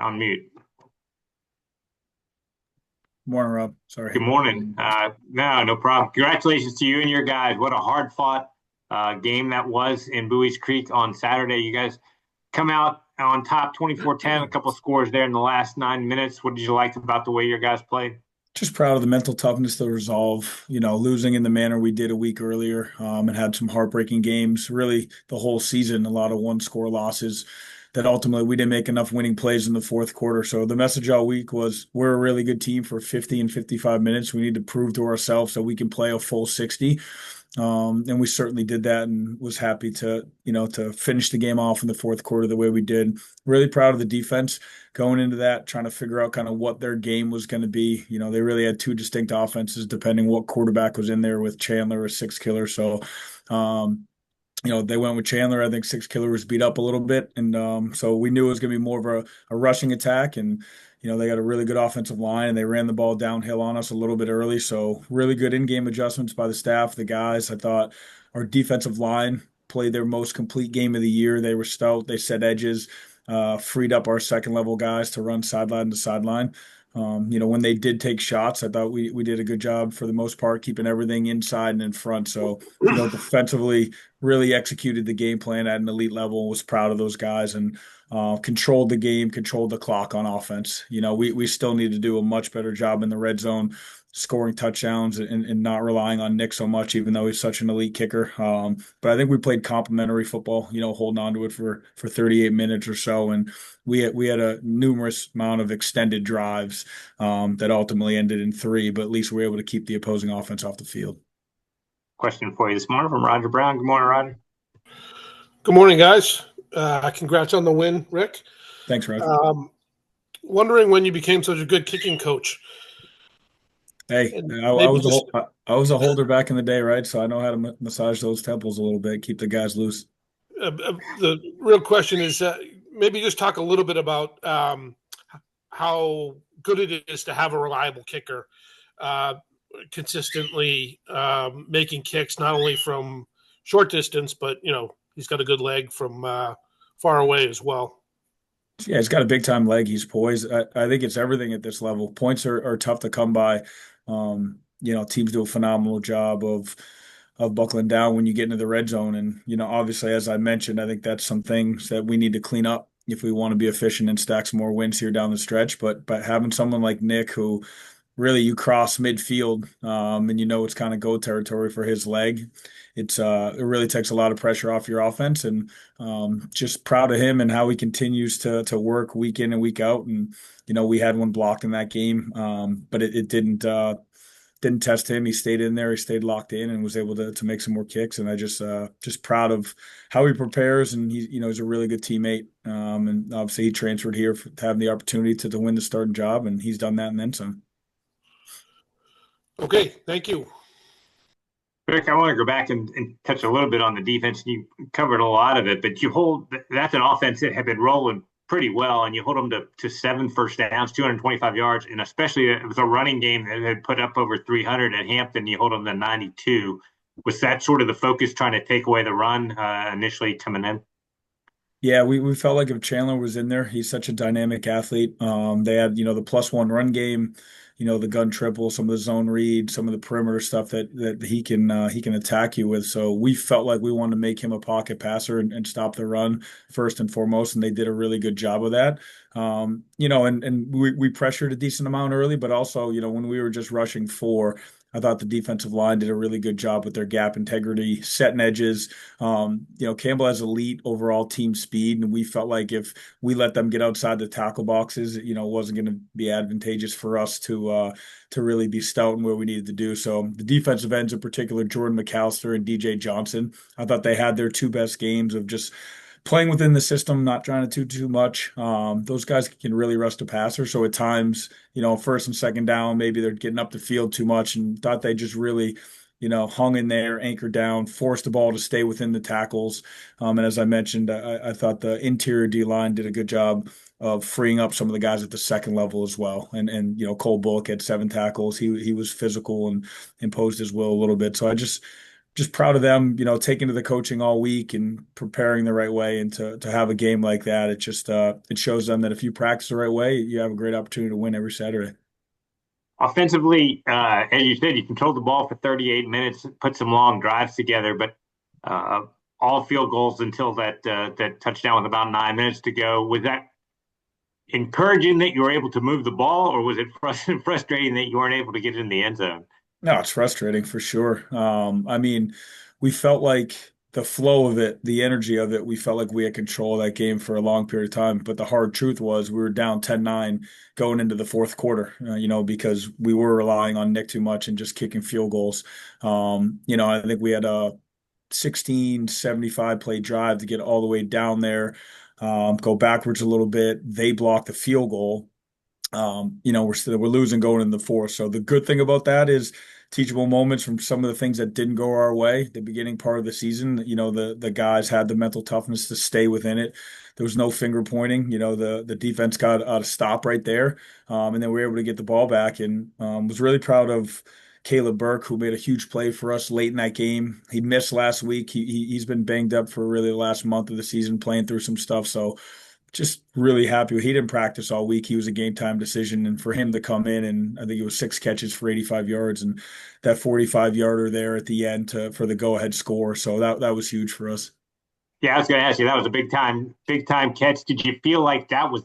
on mute. Morning, Rob. Sorry. Good morning. No problem. Congratulations to you and your guys. What a hard fought game that was in Bowie's Creek on Saturday. You guys come out on top 24-10, a couple scores there in the last 9 minutes. What did you like about the way your guys played? Just proud of the mental toughness to resolve, losing in the manner we did a week earlier, and had some heartbreaking games. Really, the whole season, a lot of one-score losses that ultimately we didn't make enough winning plays in the fourth quarter. So the message all week was we're a really good team for 50 and 55 minutes. We need to prove to ourselves that we can play a full 60. And we certainly did that and was happy to finish the game off in the fourth quarter the way we did. Really proud of the defense going into that, trying to figure out kind of what their game was going to be. They really had two distinct offenses depending what quarterback was in there with Chandler or Six Killer. So, they went with Chandler. I think Six Killer was beat up a little bit. And so we knew it was going to be more of a rushing attack. And, they got a really good offensive line and they ran the ball downhill on us a little bit early. So really good in-game adjustments by the staff, the guys. I thought our defensive line played their most complete game of the year. They were stout. They set edges, freed up our second level guys to run sideline to sideline. When they did take shots, I thought we did a good job for the most part, keeping everything inside and in front. So, defensively really executed the game plan at an elite level, was proud of those guys and controlled the game, controlled the clock on offense. We still need to do a much better job in the red zone, scoring touchdowns and not relying on Nick so much, even though he's such an elite kicker. But I think we played complimentary football, holding on to it for 38 minutes or so. And we had a numerous amount of extended drives that ultimately ended in three, but at least we were able to keep the opposing offense off the field. Question for you this morning from Roger Brown. Good morning, Roger. Good morning, guys. Congrats on the win, Rick. Thanks, Roger. Wondering when you became such a good kicking coach. Hey, I was a holder back in the day, right? So I know how to massage those temples a little bit, keep the guys loose. The real question is maybe just talk a little bit about how good it is to have a reliable kicker, consistently making kicks, not only from short distance, but, he's got a good leg from far away as well. Yeah, he's got a big time leg. He's poised. I think it's everything at this level. Points are tough to come by. Teams do a phenomenal job of buckling down when you get into the red zone. And, obviously, as I mentioned, I think that's some things that we need to clean up if we want to be efficient and stack some more wins here down the stretch. But having someone like Nick who really you cross midfield, and it's kind of go territory for his leg. It really takes a lot of pressure off your offense, and just proud of him and how he continues to work week in and week out. And we had one blocked in that game, but it didn't test him. He stayed in there, he stayed locked in, and was able to make some more kicks. And I just proud of how he prepares, and he's a really good teammate. And obviously he transferred here to have the opportunity to win the starting job, and he's done that and then some. Okay, thank you. Rick, I want to go back and touch a little bit on the defense. You covered a lot of it, but that's an offense that had been rolling pretty well, and you hold them to 7 first downs, 225 yards, and especially with a running game that had put up over 300 at Hampton, you hold them to 92. Was that sort of the focus, trying to take away the run initially coming in? Yeah, we felt like if Chandler was in there, he's such a dynamic athlete. They had, the +1 run game, the gun triple, some of the zone read, some of the perimeter stuff that he can attack you with. So we felt like we wanted to make him a pocket passer and stop the run first and foremost, and they did a really good job of that. And we pressured a decent amount early, but also, when we were just rushing four, I thought the defensive line did a really good job with their gap integrity, setting edges. Campbell has elite overall team speed, and we felt like if we let them get outside the tackle boxes, it wasn't going to be advantageous for us to really be stout in where we needed to do. So the defensive ends in particular, Jordan McAllister and DJ Johnson, I thought they had their two best games of just playing within the system, not trying to do too much. Those guys can really rush the passer. So at times, first and second down, maybe they're getting up the field too much, and thought they just really, hung in there, anchored down, forced the ball to stay within the tackles. And as I mentioned, I thought the interior D line did a good job of freeing up some of the guys at the second level as well. And Cole Bullock had 7 tackles. He was physical and imposed his will a little bit. So I just just proud of them, taking to the coaching all week and preparing the right way. And to have a game like that, it shows them that if you practice the right way, you have a great opportunity to win every Saturday. Offensively, as you said, you controlled the ball for 38 minutes, put some long drives together, but uh, all field goals until that touchdown with about 9 minutes to go. Was that encouraging that you were able to move the ball, or was it frustrating that you weren't able to get it in the end zone? No, it's frustrating for sure. I mean, we felt like the flow of it, the energy of it, we felt like we had control of that game for a long period of time. But the hard truth was we were down 10-9 going into the fourth quarter, because we were relying on Nick too much and just kicking field goals. I think we had a 16-75 play drive to get all the way down there, go backwards a little bit. They blocked the field goal. We're losing going in the fourth. So the good thing about that is teachable moments from some of the things that didn't go our way the beginning part of the season. The guys had the mental toughness to stay within it. There was no finger pointing. The defense got out of stop right there, and then we were able to get the ball back. And was really proud of Caleb Burke, who made a huge play for us late in that game. He missed last week. He's been banged up for really the last month of the season, playing through some stuff. So just really happy. He didn't practice all week. He was a game time decision. And for him to come in, and I think it was 6 catches for 85 yards and that 45 yarder there at the end for the go ahead score. So that was huge for us. Yeah, I was going to ask you. That was a big time catch. Did you feel like that was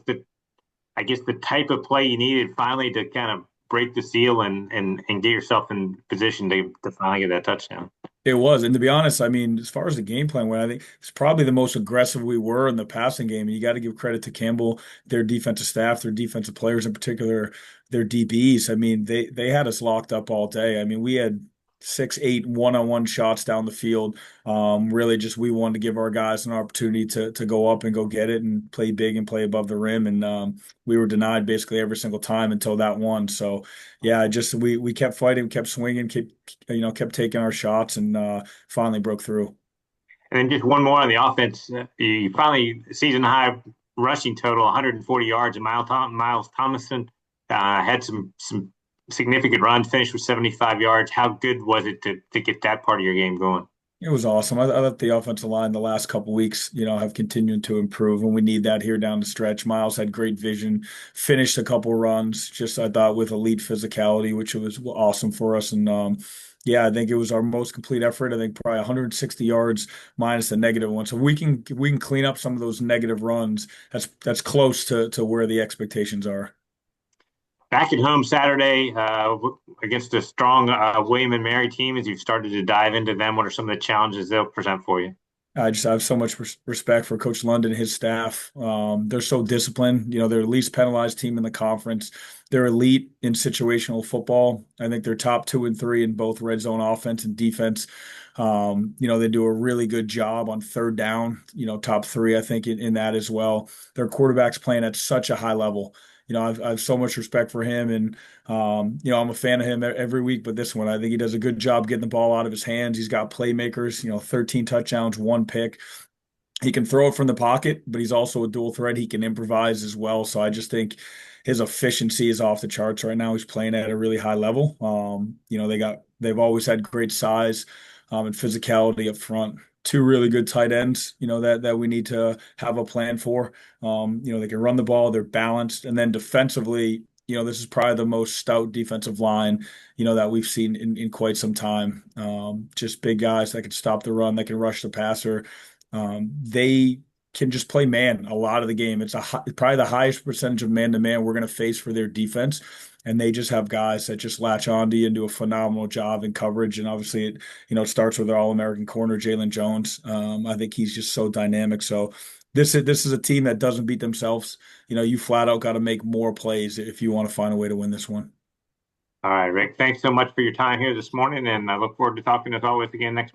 I guess, the type of play you needed finally to kind of break the seal and get yourself in position to finally get that touchdown? It was. And to be honest, I mean, as far as the game plan went, I think it's probably the most aggressive we were in the passing game. And you got to give credit to Campbell, their defensive staff, their defensive players in particular, their DBs. I mean, they had us locked up all day. I mean, we had 6, 8 one-on-one shots down the field. Really just we wanted to give our guys an opportunity to go up and go get it and play big and play above the rim. And we were denied basically every single time until that one. So yeah, just we kept fighting, kept swinging, kept taking our shots, and finally broke through. And then just one more on the offense. You finally season high rushing total, 140 yards. And Miles Thomason had some significant runs, finished with 75 yards. How good was it to get that part of your game going? It was awesome. I thought the offensive line the last couple weeks, have continued to improve, and we need that here down the stretch. Miles had great vision, finished a couple runs, just I thought with elite physicality, which was awesome for us. And yeah, I think it was our most complete effort. I think probably 160 yards minus the negative one. So we can clean up some of those negative runs. That's close to where the expectations are. Back at home Saturday against a strong William and Mary team. As you've started to dive into them, what are some of the challenges they'll present for you? I just have so much respect for Coach London and his staff. They're so disciplined. They're the least penalized team in the conference. They're elite in situational football. I think they're top 2 and 3 in both red zone offense and defense. They do a really good job on third down, top 3, I think, in that as well. Their quarterback's playing at such a high level. I have so much respect for him, and I'm a fan of him every week. But this one, I think he does a good job getting the ball out of his hands. He's got playmakers, 13 touchdowns, 1 pick. He can throw it from the pocket, but he's also a dual threat. He can improvise as well. So I just think his efficiency is off the charts right now. He's playing at a really high level. They've always had great size, and physicality up front. 2 really good tight ends, that we need to have a plan for. They can run the ball, they're balanced, and then defensively, this is probably the most stout defensive line, that we've seen in quite some time. Just big guys that can stop the run, that can rush the passer. They can just play man a lot of the game. It's probably the highest percentage of man-to-man we're going to face for their defense. And they just have guys that just latch onto you and do a phenomenal job in coverage. And obviously, it starts with their All-American corner, Jalen Jones. I think he's just so dynamic. So this is a team that doesn't beat themselves. You flat out got to make more plays if you want to find a way to win this one. All right, Rick, thanks so much for your time here this morning, and I look forward to talking as always again next month.